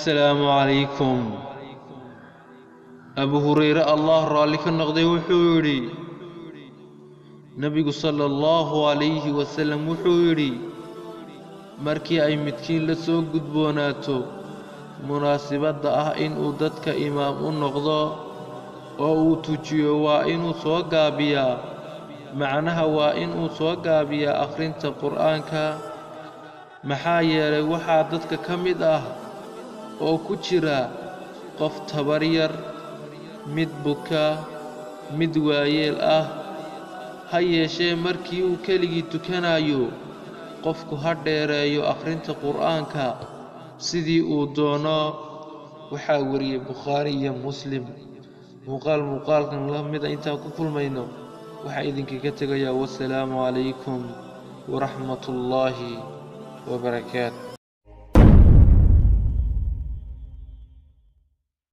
السلام عليكم. أبو هريرة الله رالك النقضي وحوري نبي صلى الله عليه وسلم وحوري markii ay midkiin la soo gudboonaato munaasabada ah in uu dadka imaam u noqdo oo uu tujiyo waa inuu soo gaabiyaa macnaha waa inuu soo gaabiyaa akhrinta quraanka maxaa yeelay waxaa dadka ka mid ah oo ku jira qof tabar yar mid buka mid waayeel ah ha yeeshee markii uu keligii tukanayo qofku ha dheereeyo akhrinta quraanka sidii uu doono waxaa wariyay Bukhari iyo Muslim muuqaalkan la mid inta ku kulmayno waxa idinkaga tagayaa wassalaamu calaykum wa rahmatullaahi wa barakaatuh.